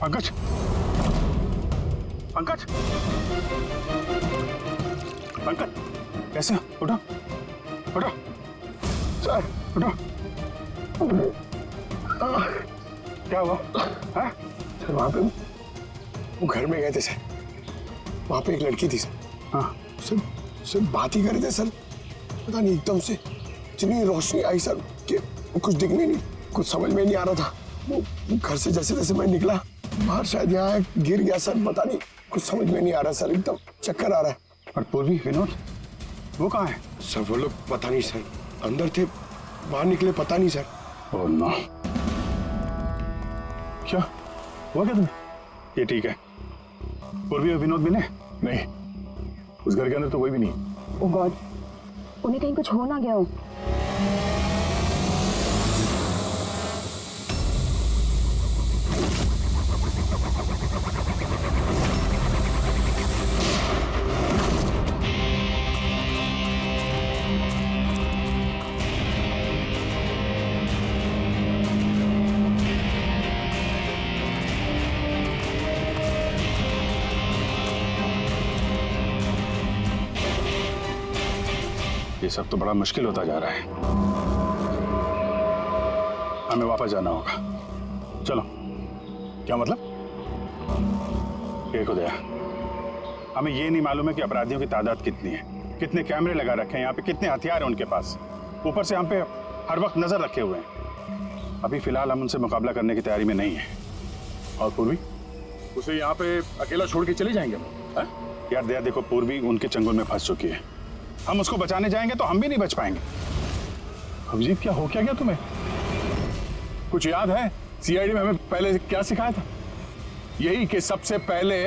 पंकज, पंकज, पंकज, कैसे हो? उठो, उठो, सर, उठो। क्या हुआ? हाँ? सर वहाँ पे वो घर में गए थे सर, वहाँ पे एक लड़की थी सर। हाँ, सर बात ही कर रहे थे सर, पता नहीं एकदम से इतनी रोशनी आई सर कि कुछ दिखने नहीं, कुछ समझ में नहीं आ रहा था। वो घर से जैसे जैसे मैं निकला बाहर, शायद यहाँ गिर गया सर, पता नहीं, कुछ समझ में नहीं आ रहा सर, एकदम चक्कर आ रहा है। और पूर्वी, विनोद, वो कहाँ है? सर वो लोग पता नहीं सर, अंदर थे, बाहर निकले पता नहीं सर। ओह नो, क्या हुआ क्या तुम्हें? ये ठीक है। पूर्वी और विनोद मिले? नहीं, उस घर के अंदर तो कोई भी नहीं। ओह गॉड, उन्हें कहीं कुछ हो ना गया हो। ये सब तो बड़ा मुश्किल होता जा रहा है। हमें वापस जाना होगा। चलो। क्या मतलब? देखो दया, हमें ये नहीं मालूम है कि अपराधियों की तादाद कितनी है, कितने कैमरे लगा रखे हैं यहाँ पे, कितने हथियार हैं उनके पास, ऊपर से हम पे हर वक्त नजर रखे हुए हैं। अभी फिलहाल हम उनसे मुकाबला करने की तैयारी में नहीं है। और पूर्वी, उसे यहाँ पे अकेला छोड़ के चले जाएंगे हम? यार दया देखो, पूर्वी उनके चंगुल में फंस चुकी है। हम उसको बचाने जाएंगे तो हम भी नहीं बच पाएंगे। अभिजीत, क्या हो क्या गया तुम्हें? कुछ याद है सीआईडी में हमें पहले क्या सिखाया था? यही कि सबसे पहले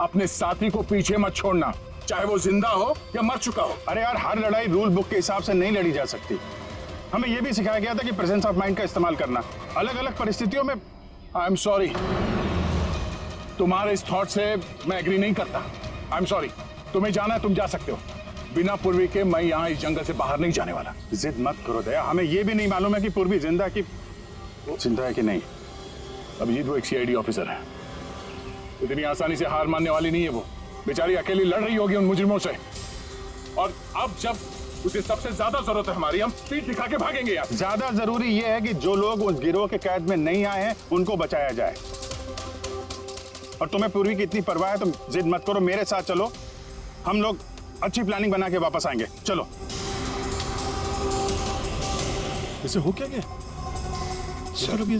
अपने साथी को पीछे मत छोड़ना, चाहे वो जिंदा हो या मर चुका हो। अरे यार, हर लड़ाई रूल बुक के हिसाब से नहीं लड़ी जा सकती। हमें यह भी सिखाया गया था कि प्रेजेंस ऑफ माइंड का इस्तेमाल करना अलग अलग परिस्थितियों में। आई एम सॉरी, तुम्हारे इस थॉट से मैं एग्री नहीं करता। आई एम सॉरी, तुम्हें जाना है तुम जा सकते हो, बिना पूर्वी के मैं यहाँ इस जंगल से बाहर नहीं जाने वाला। जिद मत करो दया, हमें यह भी नहीं मालूम है कि पूर्वी जिंदा है कि नहीं। अभिजीत, वो एक सीआईडी ऑफिसर है, इतनी आसानी से हार मानने वाली नहीं है। वो बेचारी अकेली लड़ रही होगी उन मुजरिमों से, और अब जब उसे सबसे ज्यादा जरूरत है हमारी, हम पीठ दिखा के भागेंगे यार। ज्यादा जरूरी यह है कि जो लोग उस गिरोह के कैद में नहीं आए हैं उनको बचाया जाए। और तुम्हें पूर्वी की इतनी परवाह है तो जिद मत करो, मेरे साथ चलो, हम लोग अच्छी प्लानिंग बना के वापस आएंगे। चलो। इसे हो क्या गया सर? अभी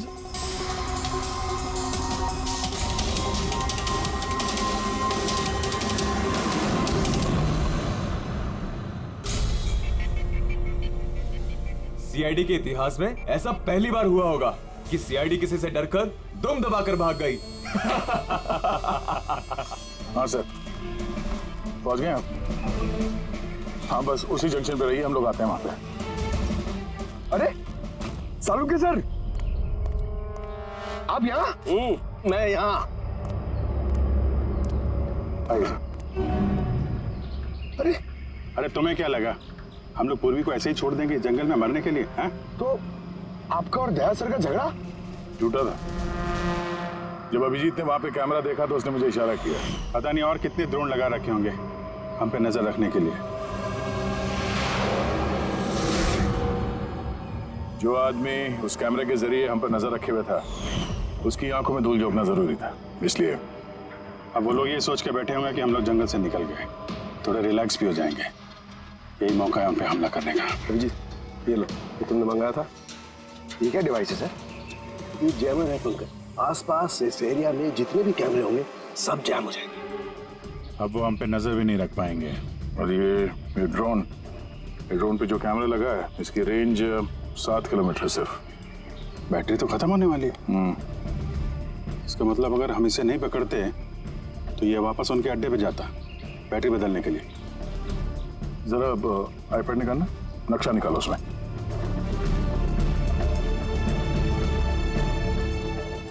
सीआईडी के इतिहास में ऐसा पहली बार हुआ होगा कि सीआईडी किसी से डरकर दम दबाकर भाग गई। हाँ सर, पहुंच गए आप? हाँ, बस उसी जंक्शन पे रहिए, हम लोग आते हैं वहां पे। अरे सालुके सर, आप यहाँ? मैं यहाँ। अरे अरे तुम्हें क्या लगा हम लोग पूर्वी को ऐसे ही छोड़ देंगे जंगल में मरने के लिए? हैं? तो आपका और दया सर का झगड़ा झूठा था। जब अभिजीत ने वहां पे कैमरा देखा तो उसने मुझे इशारा किया। पता नहीं और कितने ड्रोन लगा रखे होंगे हम पे नजर रखने के लिए। जो आदमी उस कैमरे के जरिए हम पर नजर रखे हुए था, उसकी आंखों में धूल झोंकना जरूरी था, इसलिए। अब वो लोग ये सोच के बैठे होंगे कि हम लोग जंगल से निकल गए, थोड़े रिलैक्स भी हो जाएंगे। यही मौका है हम पे हमला करने का। अभिजीत, ये लो, ये तुमने मंगाया था। ये क्या डिवाइस है सर? ये जैमर है तुमका। आसपास इस एरिया में जितने भी कैमरे होंगे सब जैम हो जाएंगे। अब वो हम पे नजर भी नहीं रख पाएंगे। और ये ड्रोन पे जो कैमरा लगा है, इसकी रेंज 7 किलोमीटर सिर्फ। बैटरी तो खत्म होने वाली है। इसका मतलब अगर हम इसे नहीं पकड़ते तो ये वापस उनके अड्डे पे जाता बैटरी बदलने के लिए। जरा अब आईपैड निकालना, नक्शा निकालो उसमें।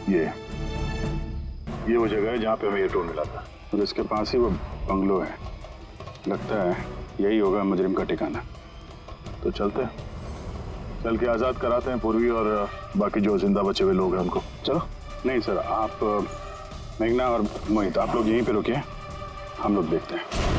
ये वो जगह है जहाँ पे हमें ये ड्रोन मिला था, और इसके पास ही वो बंगलो है। लगता है यही होगा मुजरिम का ठिकाना। तो चलते हैं, चल के आजाद कराते हैं पूर्वी और बाकी जो जिंदा बचे हुए लोग हैं उनको। चलो। नहीं सर, आप मेघना और मोहित, आप लोग यहीं पे रुकिए, हम लोग देखते हैं।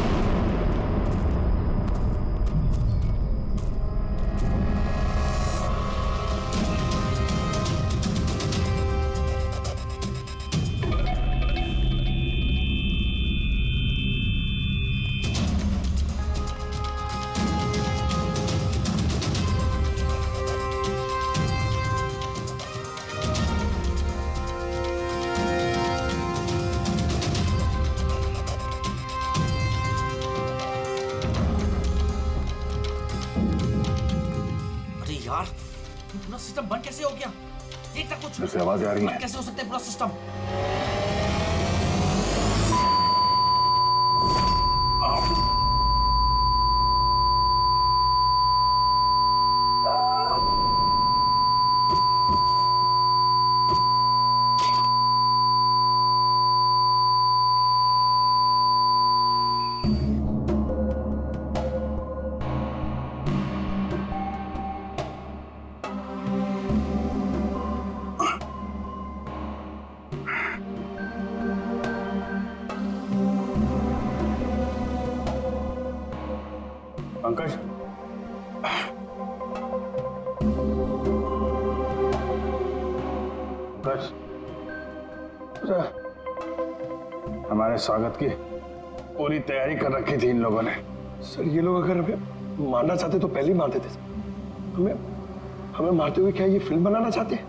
अरे यार, ये पूरा सिस्टम बंद कैसे हो गया? देख तक कुछ जैसे आवाज आ रही है। बंद कैसे हो सकता है पूरा सिस्टम? पंकज, पंकज, हमारे स्वागत की पूरी तैयारी कर रखी थी इन लोगों ने। सर ये लोग अगर हमें मारना चाहते तो पहले ही मार देते। हमें हमें मारते हुए क्या ये फिल्म बनाना चाहते हैं?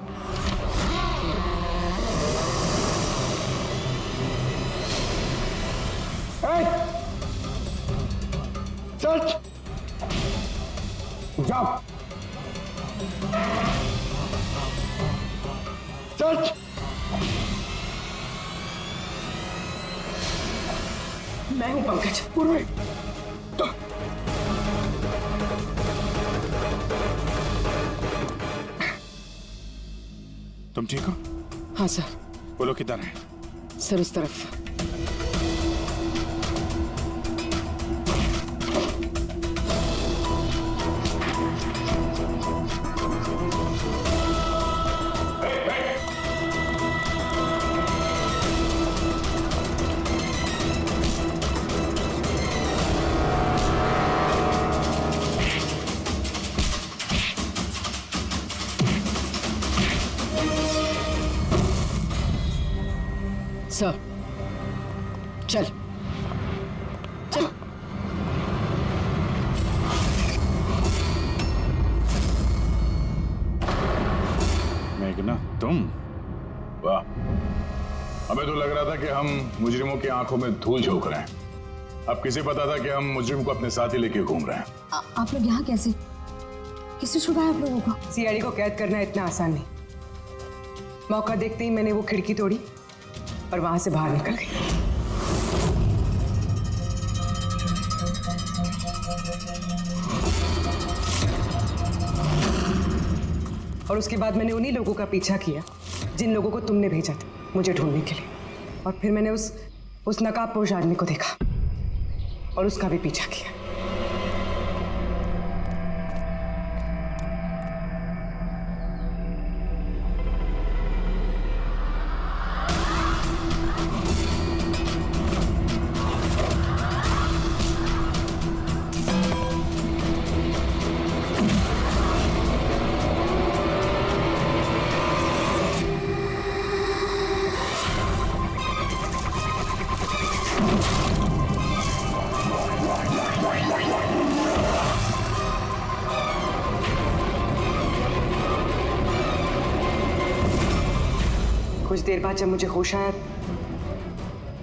चल जाओ, चल। मैं हूं पंकज। पूर्वी, तो तुम ठीक हो? हाँ सर। बोलो किधर है? सर इस तरफ। सर चल चल। मेघना, तुम? वाह, हमें तो लग रहा था कि हम मुजरिमों की आंखों में धूल झोंक रहे हैं। अब किसे पता था कि हम मुजरिम को अपने साथ ही लेके घूम रहे हैं। आप लोग यहाँ कैसे? किसने छुड़ाया आप लोगों को? सीआईडी को कैद करना इतना आसान नहीं। मौका देखते ही मैंने वो खिड़की तोड़ी और वहां से बाहर निकल गई। और उसके बाद मैंने उन्हीं लोगों का पीछा किया जिन लोगों को तुमने भेजा था मुझे ढूंढने के लिए। और फिर मैंने उस नकाबपोश आदमी को देखा और उसका भी पीछा किया। कुछ देर बाद जब मुझे होश आया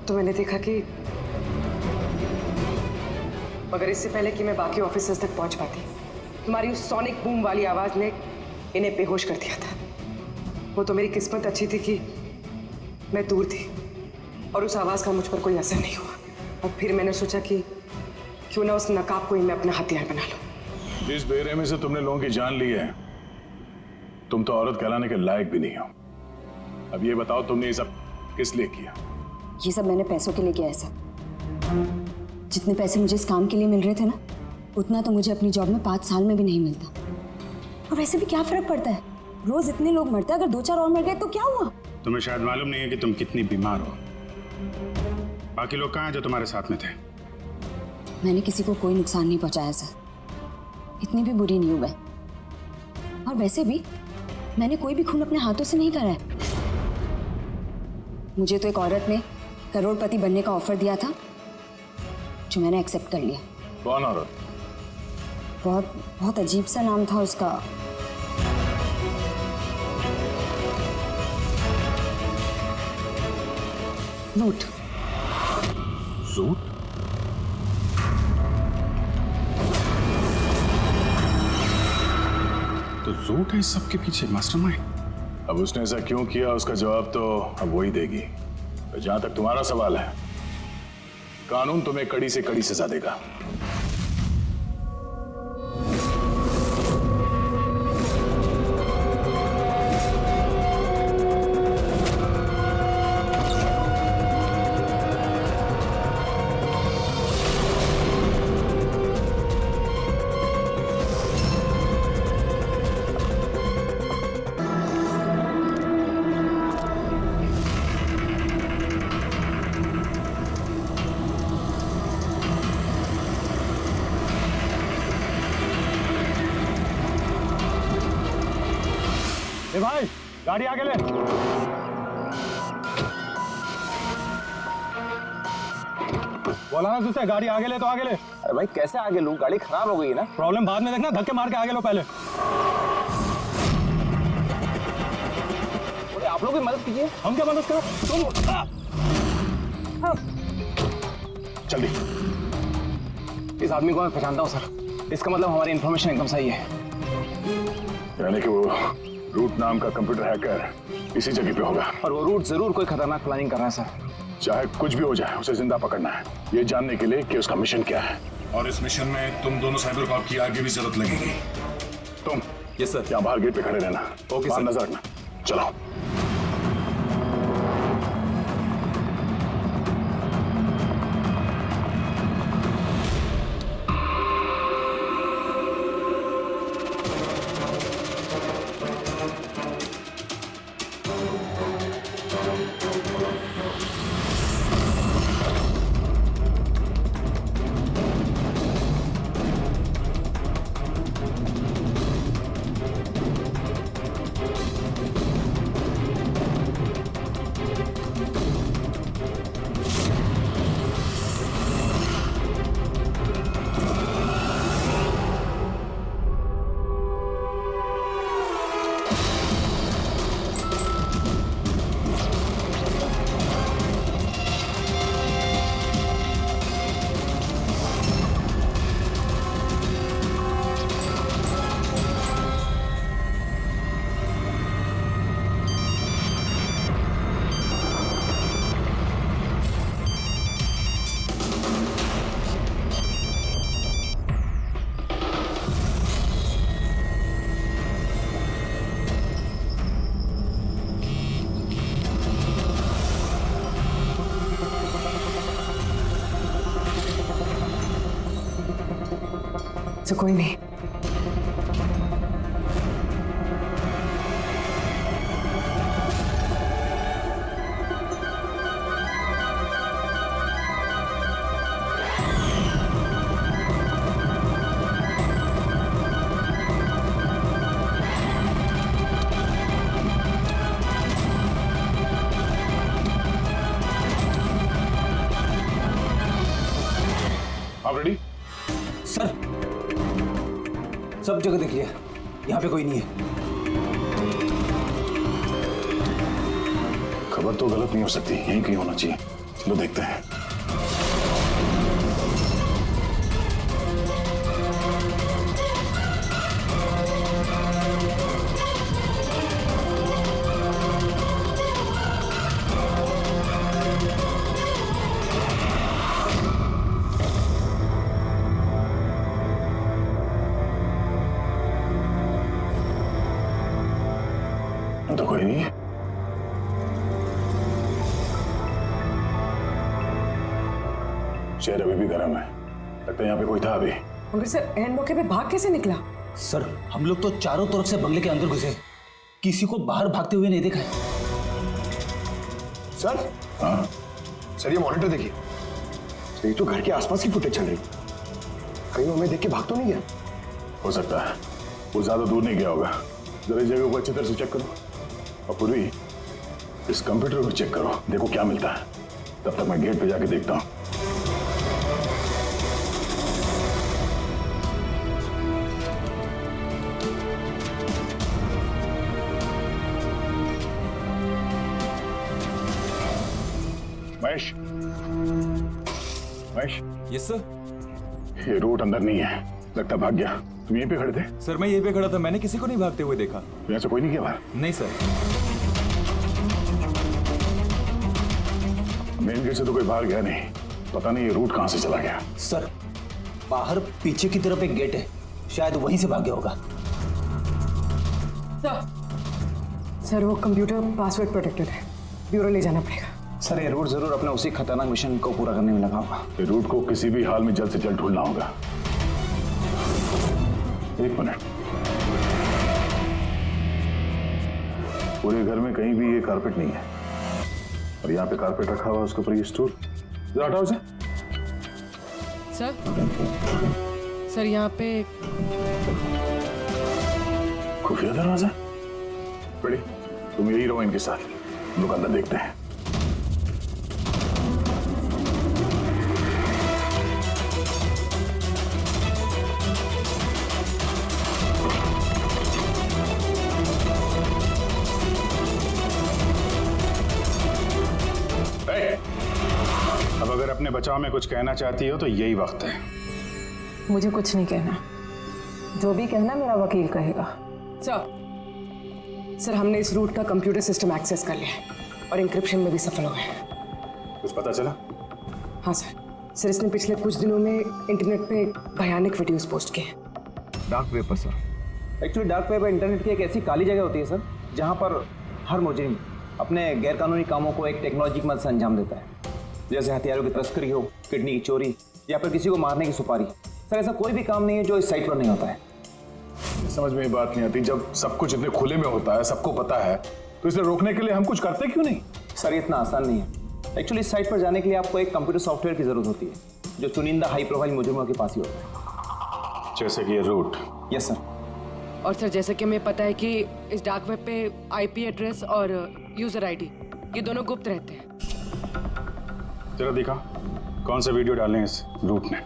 तो मैंने देखा कि मगर इससे पहले कि मैं बाकी ऑफिसर्स तक पहुंच पाती, तुम्हारी उस सोनिक बूम वाली आवाज ने इन्हें बेहोश कर दिया था। वो तो मेरी किस्मत अच्छी थी कि मैं दूर थी और उस आवाज का मुझ पर कोई असर नहीं हुआ। और फिर मैंने सोचा कि क्यों ना उस नकाब को ही मैं अपना हथियार बना लूं। जिस बेरहमी से तुमने लोगों की जान ली है, तुम तो औरत कहलाने के लायक भी नहीं हो। अब ये बताओ, तुमने ये सब किस लिए किया? ये सब मैंने पैसों के लिए किया है सर। जितने पैसे मुझे इस काम के लिए मिल रहे थे ना, उतना तो मुझे अपनी जॉब में 5 साल में भी नहीं मिलता। और वैसे भी क्या फर्क पड़ता है, रोज इतने लोग मरते हैं, अगर 2-4 और मर गए तो क्या हुआ? तुम्हें शायद मालूम नहीं है कि तुम कितनी बीमार हो। बाकी लोग कहाँ हैं जो तुम्हारे साथ में थे? मैंने किसी को कोई नुकसान नहीं पहुंचाया सर, इतनी भी बुरी नहीं हूं मैं। और वैसे भी मैंने कोई भी खून अपने हाथों से नहीं करा है। मुझे तो एक औरत ने करोड़पति बनने का ऑफर दिया था जो मैंने एक्सेप्ट कर लिया। कौन औरत? बहुत बहुत अजीब सा नाम था उसका। रूट। सूट? तो रूट है इस सब के पीछे मास्टरमाइंड। अब उसने ऐसा क्यों किया उसका जवाब तो अब वही देगी। तो जहां तक तुम्हारा सवाल है, कानून तुम्हें कड़ी से कड़ी सजा देगा। ए भाई, गाड़ी आगे ले। बोला ना तुझसे, गाड़ी आगे ले तो आगे ले। अरे भाई कैसे आगे लूं? गाड़ी खराब हो गई है ना। प्रॉब्लम बाद में देखना, धक्के मार के आगे लो पहले। बोले आप लोग भी मदद कीजिए। हम क्या मदद करो? तुम जल्दी। इस आदमी को मैं पहचानता हूँ सर। इसका मतलब हमारी इन्फॉर्मेशन एकदम सही है। यानी कि वो रूट नाम का कंप्यूटर हैकर इसी जगह पे होगा। और वो रूट जरूर कोई खतरनाक प्लानिंग कर रहा है सर। चाहे कुछ भी हो जाए, उसे जिंदा पकड़ना है, ये जानने के लिए कि उसका मिशन क्या है। और इस मिशन में तुम दोनों साइबर कॉप की आगे भी जरूरत लगेगी। तुम यस सर। यहाँ बाहर गेट पे खड़े रहना। ओके बाहर सर। नजर रखना। चलो। तो कोई नहीं। आप रेडी? सर सब जगह देख लिया, यहाँ पे कोई नहीं है। खबर तो गलत नहीं हो सकती, यहीं कहीं होना चाहिए। चलो देखते हैं। तो कोई नहीं है। शहर अभी भी गर्म है, लगता है यहाँ पे कोई था अभी। मगर सर एंड मौके पे भाग कैसे निकला? सर हम लोग तो चारों तरफ से बंगले के अंदर घुसे, किसी को बाहर भागते हुए नहीं देखा है। सर हाँ सर ये मॉनिटर देखिए, ये तो घर के आसपास की फुटेज चल रही, कहीं वो हमें देख के भाग तो नहीं गया? हो सकता है वो ज्यादा दूर नहीं गया होगा। जरा इस जगह को अच्छी तरह से चेक करो, और पूर्वी इस कंप्यूटर को चेक करो, देखो क्या मिलता है। तब तक मैं गेट पे जाके देखता हूँ। Mahesh, Mahesh, yes sir. ये रूट अंदर नहीं है, लगता भाग गया। तुम यहीं पे खड़े थे? सर मैं यहीं पे खड़ा था, मैंने किसी को नहीं भागते हुए देखा। यहाँ से कोई नहीं गया बाहर? नहीं सर। मेन गेट से तो कोई बाहर गया नहीं, पता नहीं ये रूट कहाँ से चला गया। सर बाहर पीछे की तरफ एक गेट है, शायद वहीं से भागे होगा। सर वो कंप्यूटर पासवर्ड प्रोटेक्टेड है, ब्यूरो ले जाना पड़ेगा। सर ये रूट जरूर अपने उसी खतरनाक मिशन को पूरा करने में लगा होगा। ये रूट को किसी भी हाल में जल्द से जल्द ढूंढना होगा। एक मिनट, पूरे घर में कहीं भी ये कारपेट नहीं है, और यहाँ पे कारपेट रखा हुआ है, उसके ऊपर ये स्टूल। जरा हटाओ इसे। सर यहाँ पे खुफिया दरवाजा। बड़ी, तुम यही रहो इनके साथ, हम लोग अंदर देखते हैं। अब अगर अपने बचाव में कुछ कहना चाहती हो तो यही वक्त है। मुझे कुछ नहीं कहना, जो भी कहना मेरा वकील कहेगा। सर हमने इस रूट का कंप्यूटर सिस्टम एक्सेस कर लिया है और इंक्रिप्शन में भी सफल हो गए। कुछ पता चला? हाँ सर इसने पिछले कुछ दिनों में इंटरनेट पे भयानक वीडियोस पोस्ट किए। डार्क वेब पर sir. Actually dark web internet की एक ऐसी काली जगह होती है सर, जहाँ पर हर मुजरिम अपने गैरकानूनी कामों को एक टेक्नोलॉजी की मदद से अंजाम देता है, जैसे हथियारों की तस्करी हो, किडनी की चोरी, या फिर किसी को मारने की सुपारी। सर ऐसा कोई भी काम नहीं है जो इस साइट पर नहीं होता है। समझ में ये बात नहीं आती, जब सब कुछ इतने खुले में होता है, सबको पता है, तो इसे रोकने के लिए हम कुछ करते क्यों नहीं? सर ये इतना आसान नहीं है। एक्चुअली इस साइट पर जाने के लिए आपको एक कंप्यूटर सॉफ्टवेयर की जरूरत होती है, जो चुनिंदा हाई प्रोफाइल मुजरिमों के पास ही होता है। जैसे कि ये रूट। Yes sir. और सर जैसे कि हमें पता है कि इस डार्क वेब पे आईपी एड्रेस और यूजर आईडी ये दोनों गुप्त रहते हैं। जरा दिखा कौन सा वीडियो डालें इस रूट ने।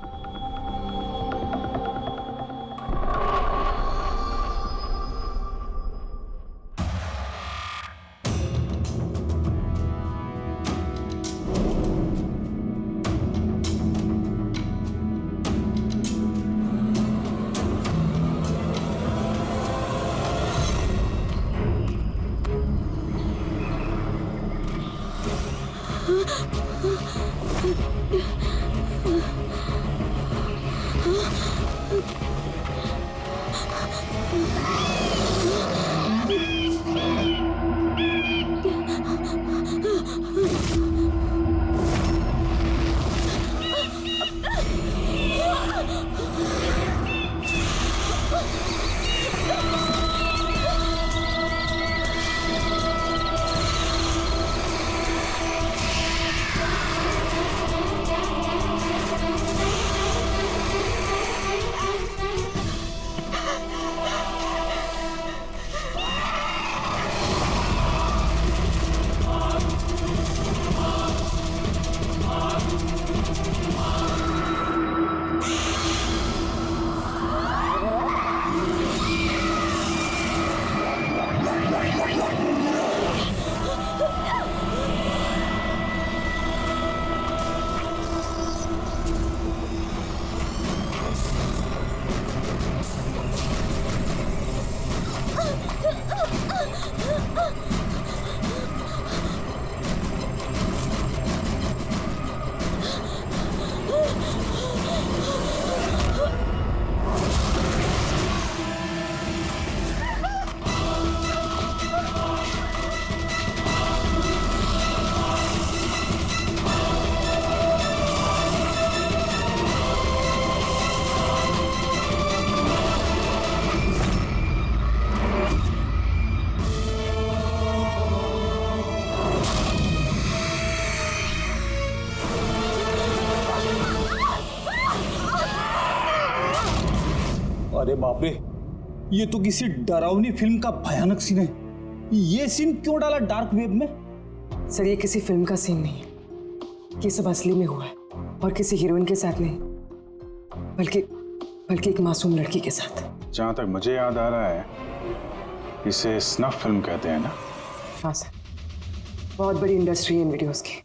अरे बाप रे, ये तो किसी डरावनी फिल्म का भयानक सीन है। ये सीन क्यों डाला डार्क वेब में? सर ये किसी फिल्म का सीन नहीं है, ये सब असली में हुआ है और किसी हीरोइन के साथ नहीं, बल्कि एक मासूम लड़की के साथ। जहां तक मुझे याद आ रहा है इसे स्नफ फिल्म कहते हैं ना? हाँ सर, बहुत बड़ी इंडस्ट्री है इन वीडियोस की।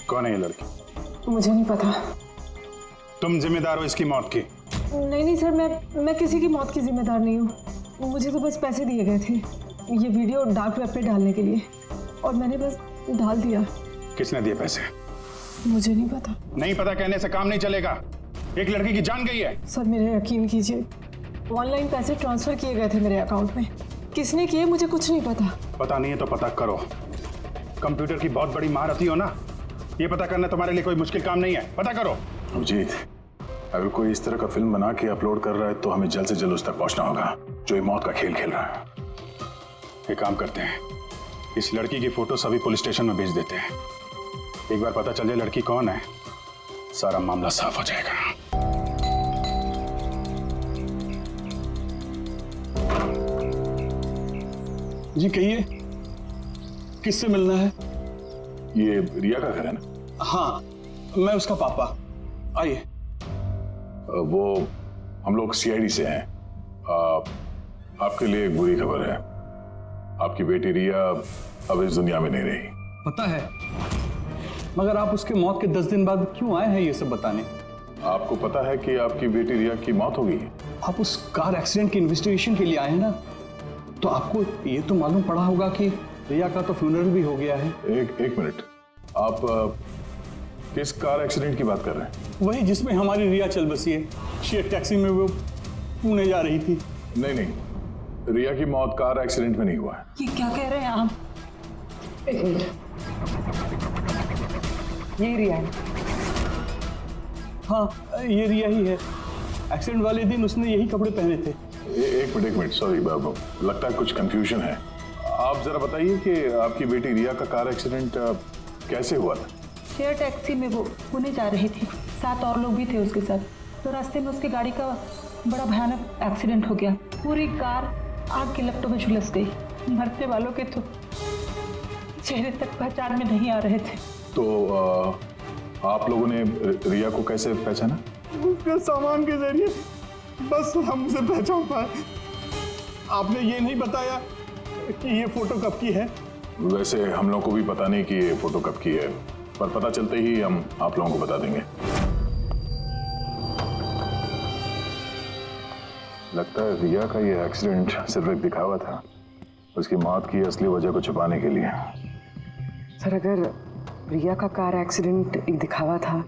कौन है ये लड़की? मुझे नहीं पता। तुम जिम्मेदार हो इसकी मौत की? नहीं सर, मैं किसी की मौत की जिम्मेदार नहीं हूँ। मुझे तो बस पैसे दिए गए थे ये वीडियो डार्क वेब पे डालने के लिए, और मैंने बस डाल दिया। किसने दिए पैसे? मुझे नहीं पता। नहीं पता कहने से काम नहीं चलेगा। एक लड़की की जान गई है। सर मेरे यकीन कीजिए, ऑनलाइन पैसे ट्रांसफर किए गए थे मेरे अकाउंट में। किसने किए मुझे कुछ नहीं पता। पता नहीं है तो पता करो। कंप्यूटर की बहुत बड़ी महारथी हो ना, ये पता करना तुम्हारे लिए कोई मुश्किल काम नहीं है। पता करो। अभिजीत, अगर कोई इस तरह का फिल्म बना के अपलोड कर रहा है तो हमें जल्द से जल्द उस तक पहुंचना होगा जो ये मौत का खेल खेल रहा है। एक काम करते हैं, इस लड़की की फोटो सभी पुलिस स्टेशन में भेज देते हैं। एक बार पता चल जाए लड़की कौन है, सारा मामला साफ हो जाएगा। जी कहिए, किससे मिलना है? ये रिया का घर है ना? हाँ, मैं उसका पापा। आइए। वो हम लोग सीआईडी से हैं। आपके लिए एक बुरी खबर है। आपकी बेटी रिया अब इस दुनिया में नहीं रही। पता है, मगर आप उसके मौत के 10 दिन बाद क्यों आए हैं ये सब बताने? आपको पता है कि आपकी बेटी रिया की मौत हो गई है? आप उस कार एक्सीडेंट की इन्वेस्टिगेशन के लिए आए हैं ना, तो आपको ये तो मालूम पड़ा होगा कि रिया का तो फ्यूनरल भी हो गया है। एक मिनट, आप किस कार एक्सीडेंट की बात कर रहे हैं? वही जिसमें हमारी रिया चल बसी है। शेयर टैक्सी में वो पुणे जा रही थी। नहीं, रिया की मौत कार एक्सीडेंट में नहीं हुआ है। ये क्या कह रहे हैं आप? एक मिनट, ये रिया है। हाँ, ये रिया ही है। एक्सीडेंट वाले दिन उसने यही कपड़े पहने थे। एक मिनट, सॉरी बाबू, लगता है कुछ कंफ्यूजन है। आप जरा बताइए कि आपकी बेटी रिया का कार एक्सीडेंट कैसे हुआ था? शेयर टैक्सी में वो पुणे जा रही थी, 7 और लोग भी थे उसके साथ। तो रास्ते में उसकी गाड़ी का बड़ा भयानक एक्सीडेंट हो गया। पूरी कार आग की लपटों में झुलस गई। मरने वालों के तो चेहरे तक पहचान में नहीं आ रहे थे। तो आप लोगों ने रिया को कैसे पहचाना? उसके सामान के जरिए बस हम उसे पहचान पाए। आपने ये नहीं बताया कि ये फोटो कब की है? वैसे हम लोगों को भी पता नहीं कि ये फोटो कब की है, पर पता चलते ही हम आप लोगों को बता देंगे। लगता है रिया का ये एक्सीडेंट सिर्फ एक दिखावा था, उसकी मौत की असली वजह को छुपाने के लिए। सर अगर रिया का कार एक्सीडेंट एक दिखावा था,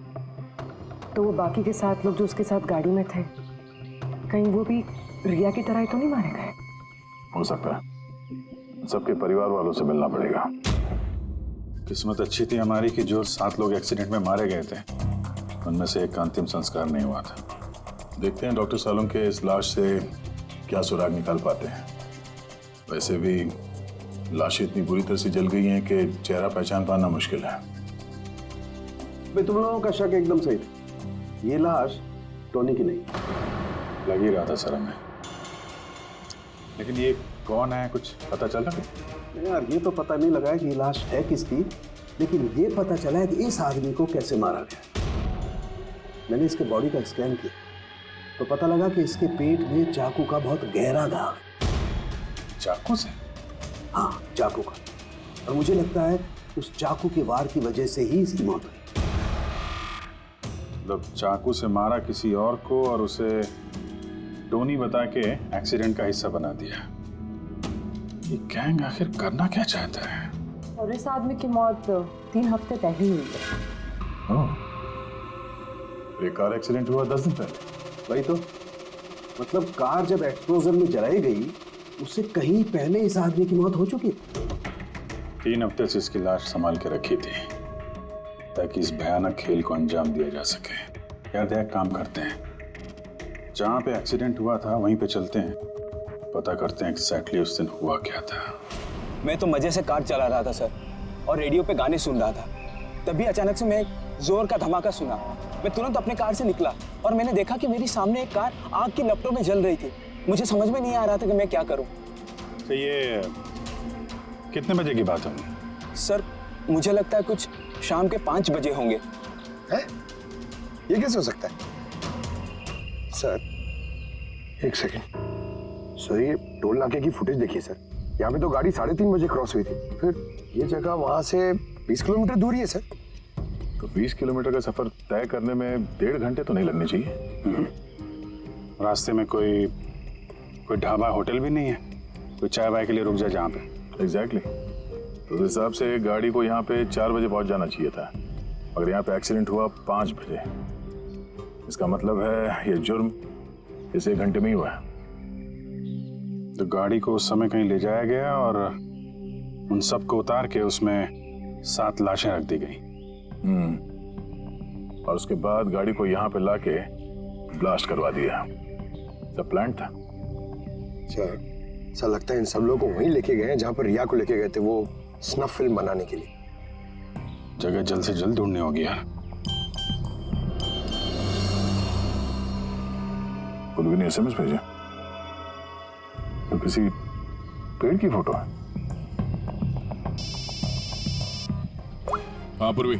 तो वो बाकी के 7 लोग जो उसके साथ गाड़ी में थे, कहीं वो भी रिया की तरह ही तो नहीं मारे गए? हो सकता है। सबके परिवार वालों से मिलना पड़ेगा। किस्मत अच्छी थी हमारी कि जो 7 लोग एक्सीडेंट में मारे गए थे उनमें से एक का अंतिम संस्कार नहीं हुआ था। देखते हैं डॉक्टर सालों के इस लाश से क्या सुराग निकाल पाते हैं। वैसे भी लाशें इतनी बुरी तरह से जल गई हैं कि चेहरा पहचान पाना मुश्किल है। भाई तुम लोगों का शक एकदम सही था, ये लाश टोनी की नहीं। लग ही रहा था सर हमें, लेकिन ये कौन है कुछ पता चला? यार ये तो पता नहीं लगा कि ये लाश है किसकी, लेकिन ये पता चला है कि इस आदमी को कैसे मारा गया। मैंने इसके बॉडी का स्कैन किया तो पता लगा कि इसके पेट में चाकू का बहुत गहरा घाव है। चाकू से? हाँ, चाकू का। और मुझे लगता है उस चाकू के वार की वजह से ही इसकी मौत हुई। मतलब चाकू से मारा किसी और को और उसे टोनी बता के एक्सीडेंट का हिस्सा बना दिया। ये गैंग आखिर करना क्या चाहता है? और इस आदमी की मौत 3 हफ्ते पहले हुई है। एक कार एक्सीडेंट हुआ 10 दिन पहले। वही तो, मतलब कार जब एक्सप्लोजन में जलाई गई उससे कहीं पहले इस आदमी की मौत हो चुकी है। 3 हफ्ते से इसकी लाश संभाल के रखी थी ताकि इस भयानक खेल को अंजाम दिया जा सके। यार एक काम करते हैं, जहाँ पे एक्सीडेंट हुआ था वहीं पे चलते हैं, पता करते हैं एग्जैक्टली उस दिन हुआ क्या था। मैं तो मजे से कार चला रहा था सर, और रेडियो पे गाने सुन रहा था। तभी अचानक से मैं जोर का धमाका सुना मैं तुरंत अपने कार से निकला और मैंने देखा कि मेरी सामने एक कार आग की लपटों में जल रही थी। मुझे समझ में नहीं आ रहा था कि मैं क्या करूं। तो ये कितने बजे की बात होगी? सर मुझे लगता है कुछ शाम के 5 बजे होंगे। है? ये कैसे हो सकता है? सर एक सेकेंड सर, ये टोल नाके की फुटेज देखिए सर। यहाँ पे तो गाड़ी 3:30 बजे क्रॉस हुई थी, फिर ये जगह वहां से 20 किलोमीटर दूर ही है सर। तो 20 किलोमीटर का सफर तय करने में 1.5 घंटे तो नहीं लगने चाहिए। रास्ते में कोई ढाबा होटल भी नहीं है, कोई चाय वाय के लिए रुक जाए जहाँ पे। एग्जैक्टली तो उस हिसाब से गाड़ी को यहाँ पे 4 बजे पहुंच जाना चाहिए था, मगर यहाँ पे एक्सीडेंट हुआ 5 बजे। इसका मतलब है ये जुर्म इस 1 घंटे में ही हुआ है। तो गाड़ी को उस समय कहीं ले जाया गया और उन सबको उतार के उसमें 7 लाशें रख दी गई। और उसके बाद गाड़ी को यहाँ पे लाके ब्लास्ट करवा दिया। सब प्लान था। सर ऐसा लगता है इन सब लोगों को वहीं लेके गए हैं जहाँ पर रिया को लेके गए थे, वो स्नफ फिल्म बनाने के लिए। जगह जल्द से जल्द ढूंढनी होगी यार। पूर्वी ने SMS भेजा तो किसी पेड़ की फोटो है। हाँ पूर्वी।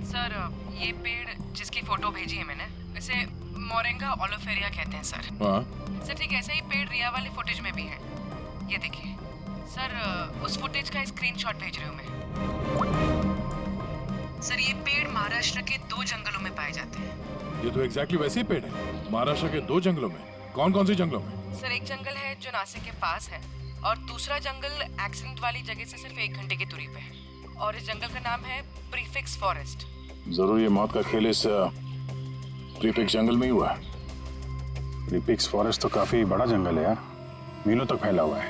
सर ये पेड़ जिसकी फोटो भेजी है मैंने, इसे मोरिंगा ओलिफेरिया कहते हैं सर। हाँ सर ठीक ऐसा ही पेड़ रिया वाली फुटेज में भी है। ये देखिए सर, उस फुटेज का स्क्रीनशॉट भेज रही हूँ मैं। सर ये पेड़ महाराष्ट्र के 2 जंगलों में पाए जाते हैं। ये तो एग्जैक्टली वैसे ही पेड़ है, महाराष्ट्र के 2 जंगलों में। कौन कौन सी जंगलों में? सर एक जंगल है जो नासिक के पास है और दूसरा जंगल एक्सीडेंट वाली जगह से सिर्फ 1 घंटे की दूरी पे है और इस जंगल का नाम है प्रीफिक्स फॉरेस्ट। जरूर ये मौत का खेल इस प्रीफिक्स जंगल में ही हुआ है। प्रीफिक्स फॉरेस्ट तो काफी बड़ा जंगल है यार, मीलों तक फैला हुआ है।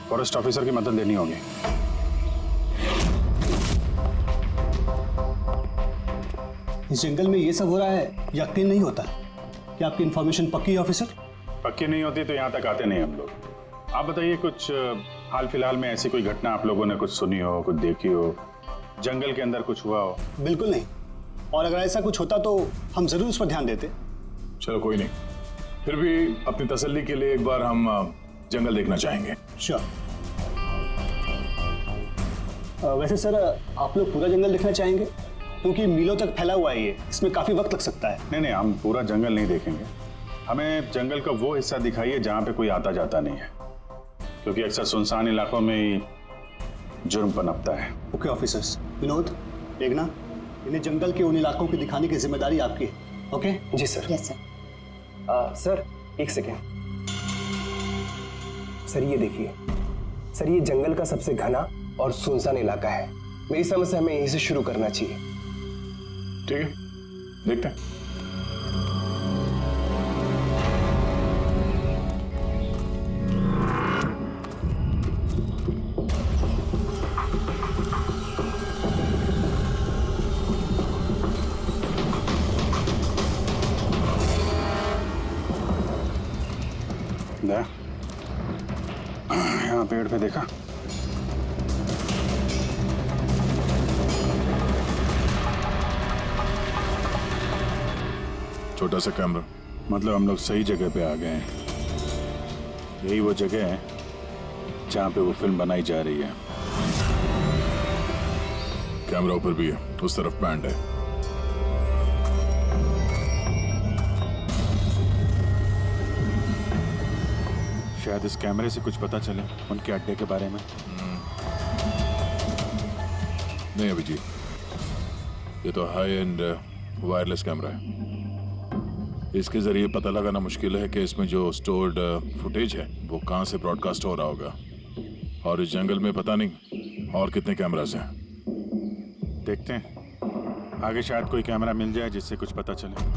फॉरेस्ट ऑफिसर की मदद लेनी होगी। इस जंगल में ये सब हो रहा है, यकीन नहीं होता। क्या आपकी इन्फॉर्मेशन पक्की है ऑफिसर? पक्की नहीं होती तो यहाँ तक आते नहीं हम लोग। आप बताइए कुछ हाल फिलहाल में ऐसी कोई घटना आप लोगों ने कुछ सुनी हो, कुछ देखी हो, जंगल के अंदर कुछ हुआ हो? बिल्कुल नहीं, और अगर ऐसा कुछ होता तो हम जरूर उस पर ध्यान देते। चलो कोई नहीं, फिर भी अपनी तसल्ली के लिए एक बार हम जंगल देखना चाहेंगे। श्योर। वैसे सर आप लोग पूरा जंगल देखना चाहेंगे? क्योंकि मीलों तक फैला हुआ है ये, इसमें काफी वक्त लग सकता है। नहीं, हम पूरा जंगल नहीं देखेंगे। हमें जंगल का वो हिस्सा दिखाइए जहाँ पे कोई आता जाता नहीं है, क्योंकि अक्सर सुनसान इलाकों में ही जुर्म पनपता है। Okay officers. विनोद, मेघना, इन्हें जंगल के उन इलाकों की दिखाने की जिम्मेदारी आपकी है। ओके? जी सर। Yes sir. सर एक सेकेंड। सर ये देखिए, सर ये जंगल का सबसे घना और सुनसान इलाका है। मेरी समझ से हमें यहीं से शुरू करना चाहिए। ठीक है, देखते हैं। यहाँ पेड़ पे देखा? छोटा सा कैमरा। मतलब हम लोग सही जगह पे आ गए हैं। यही वो जगह है जहाँ पे वो फिल्म बनाई जा रही है। कैमरा ऊपर भी है, उस तरफ पैंड है। शायद इस कैमरे से कुछ पता चले उनके अड्डे के बारे में। नहीं अभिजीत, ये तो हाई एंड वायरलेस कैमरा है। इसके जरिए पता लगाना मुश्किल है कि इसमें जो स्टोर्ड फुटेज है वो कहाँ से ब्रॉडकास्ट हो रहा होगा, और इस जंगल में पता नहीं और कितने कैमरास हैं। देखते हैं, आगे शायद कोई कैमरा मिल जाए जिससे कुछ पता चले।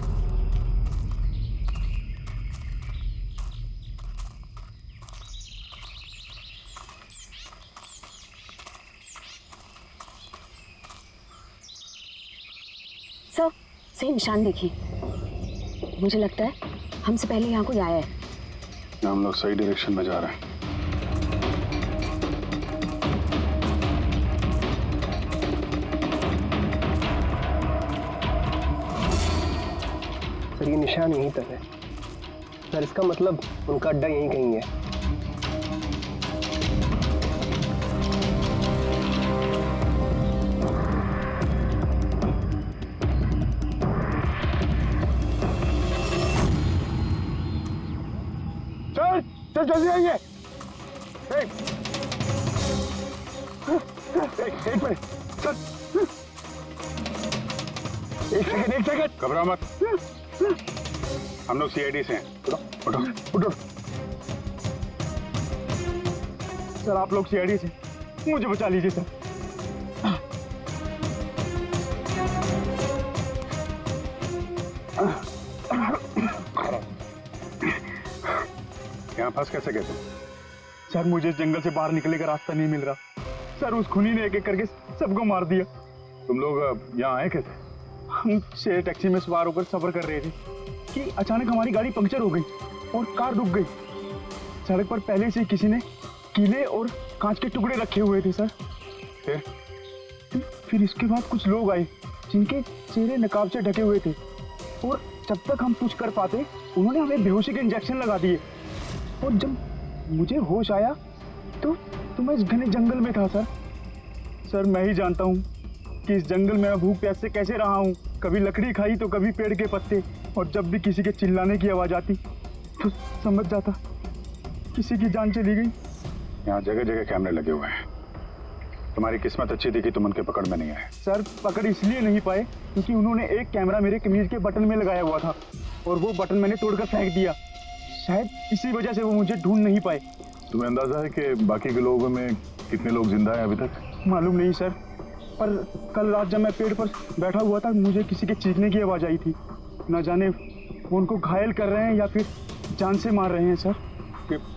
सर सही निशान देखिए, मुझे लगता है हमसे पहले यहाँ कोई आया है। हम लोग सही डायरेक्शन में जा रहे हैं। ये निशान यहीं तक है सर। इसका मतलब उनका अड्डा यहीं कहीं है। चल जल्दी आइए। एक मिनट सर, एक सेकंड। घबराओ मत, हम लोग सीआईडी से हैं। उठो उठो उठो। सर आप लोग सीआईडी से, मुझे बचा लीजिए सर। यहाँ फंस कैसे गए तुम? सर मुझे इस जंगल से बाहर निकलने का रास्ता नहीं मिल रहा सर। उस खूनी ने एक एक करके सबको मार दिया। तुम लोग यहाँ आए कैसे? हम शेर टैक्सी में सवार होकर सफर कर रहे थे कि अचानक हमारी गाड़ी पंक्चर हो गई और कार रुक गई। सड़क पर पहले से किसी ने कीले और कांच के टुकड़े रखे हुए थे सर। फिर इसके बाद कुछ लोग आए जिनके चेहरे नकाब से ढके हुए थे और जब तक हम कुछ कर पाते उन्होंने हमें बेहोशी के इंजेक्शन लगा दिए। और जब मुझे होश आया तो मैं इस घने जंगल में था सर। सर मैं ही जानता हूँ कि इस जंगल में मैं भूख प्यास से कैसे रहा हूँ। कभी लकड़ी खाई तो कभी पेड़ के पत्ते, और जब भी किसी के चिल्लाने की आवाज़ आती तो समझ जाता किसी की जान चली गई। यहाँ जगह जगह कैमरे लगे हुए हैं। तुम्हारी किस्मत अच्छी थी कि तुम उनके पकड़ में नहीं आए। सर पकड़ इसलिए नहीं पाए क्योंकि उन्होंने एक कैमरा मेरे कमीज के बटन में लगाया हुआ था और वो बटन मैंने तोड़कर फेंक दिया। शायद इसी वजह से वो मुझे ढूंढ नहीं पाए। तुम्हें अंदाजा है कि बाकी के लोगों में कितने लोग जिंदा हैं अभी तक? मालूम नहीं सर, पर कल रात जब मैं पेड़ पर बैठा हुआ था मुझे किसी के चीखने की आवाज़ आई थी। न जाने वो उनको घायल कर रहे हैं या फिर जान से मार रहे हैं सर।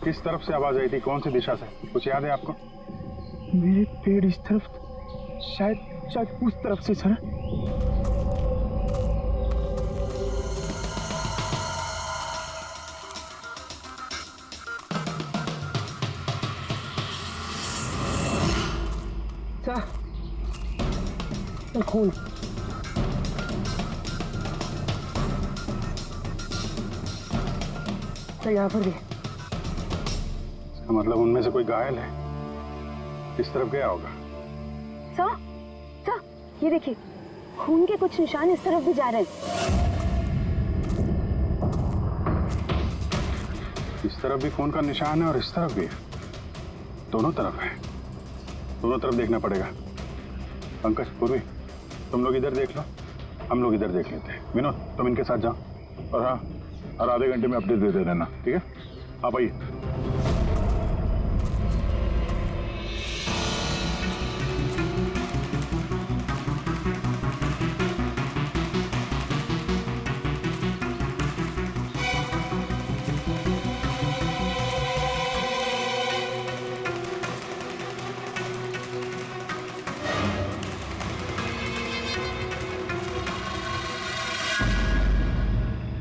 किस तरफ से आवाज़ आई थी, कौन सी दिशा से, कुछ याद है आपको? मेरे पेड़ इस तरफ, शायद उस तरफ से सर। खून सर यहाँ पर भी। इसका मतलब उनमें से कोई घायल है, किस तरफ गया होगा? सर ये देखिए, खून के कुछ निशान इस तरफ भी जा रहे हैं। इस तरफ भी खून का निशान है और इस तरफ भी है, दोनों तरफ है। दोनों तरफ देखना पड़ेगा। पंकज, पूर्वी, तुम लोग इधर देख लो, हम लोग इधर देख लेते हैं। विनोद, तुम इनके साथ जाओ और हाँ, हर आधे घंटे में अपडेट दे देना, ठीक है? आप आइए।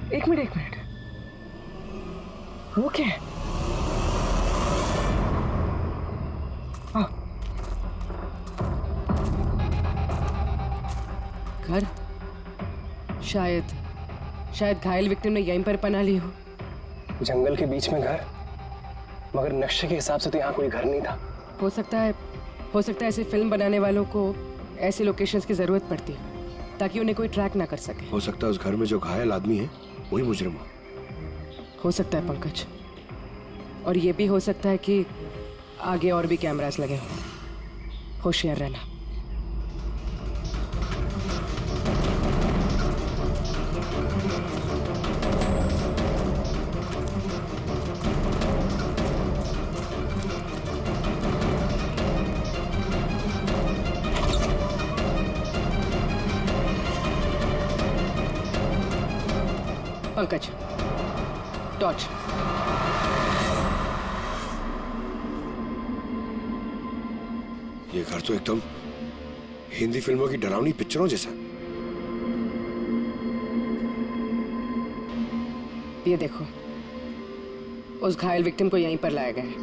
एक मिनट, वो क्या है? घर, शायद घायल विक्टिम ने यहीं पर पनाह ली हो। जंगल के बीच में घर, मगर नक्शे के हिसाब से तो यहाँ कोई घर नहीं था। हो सकता है ऐसे फिल्म बनाने वालों को ऐसे लोकेशंस की जरूरत पड़ती है ताकि उन्हें कोई ट्रैक ना कर सके। हो सकता है उस घर में जो घायल आदमी है वही मुजरिम हो सकता है पंकज, और ये भी हो सकता है कि आगे और भी कैमरास लगे हों। होशियार रहना। पंकज, टॉर्च। ये घर तो एकदम हिंदी फिल्मों की डरावनी पिक्चरों जैसा। ये देखो, उस घायल विक्टिम को यहीं पर लाया गया है।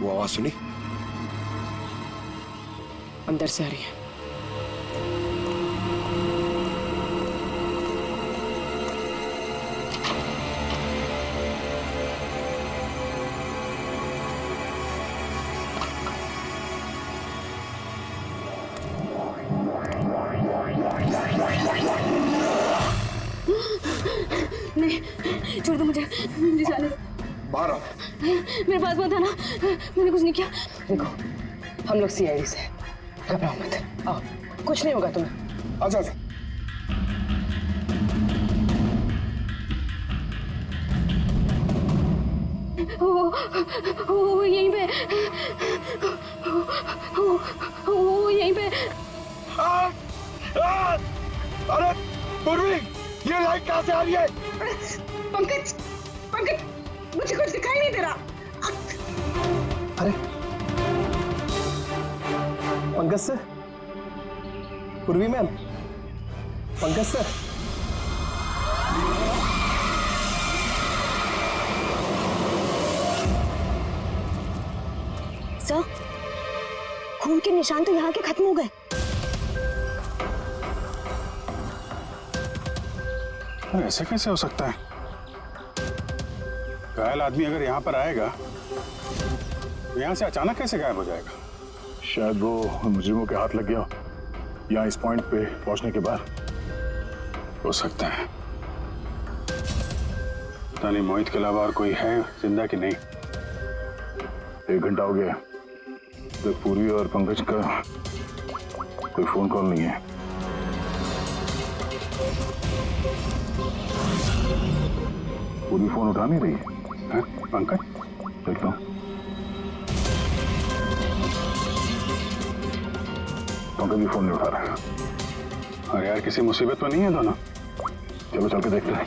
वो आवाज सुनी? अंदर से आ रही है। नहीं, छोड़ दो मुझे जाने दो। बाहर आओ। मेरे पास मत आना, मैंने कुछ नहीं किया। देखो, हम लोग सीआईडी से हैं, घबराओ मत। आओ, कुछ नहीं होगा तुम्हें। अच्छा अच्छा। वो यहीं पे, वो यहीं पे। अरे पूर्वी, ये लाइट कहाँ से आ रही है? पंकज, पंकज, मुझे कुछ दिखाई नहीं दे रहा। अरे पंकज सर, पूर्वी मैम, पंकज सर। सर, खून के निशान तो यहाँ के खत्म हो गए। ऐसे कैसे हो सकता है? घायल आदमी अगर यहाँ पर आएगा तो यहाँ से अचानक कैसे गायब हो जाएगा? शायद वो मुजरिमों के हाथ लग गया यहाँ इस पॉइंट पे पहुंचने के बाद। हो सकता है। पता नहीं मोहित के अलावा और कोई है जिंदा कि नहीं। 1 घंटा हो गया तो पूर्वी और पंकज का कोई फोन कॉल नहीं है। पूरी फोन उठा नहीं रही है। पंकज, देखता हूँ। पंकज भी फोन नहीं उठा रहा है। अरे यार, किसी मुसीबत में नहीं है दोनों? चलो चल के देखते हैं,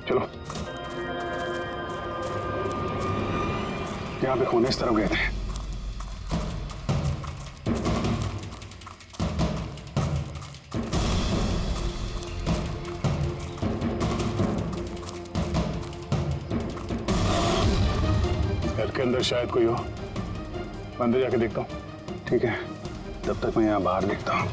चलो। यहाँ पे खून इस तरफ गए थे। घर के अंदर शायद कोई हो, मैं अंदर जाके देखता हूँ। ठीक है, तब तक मैं यहाँ बाहर देखता हूँ।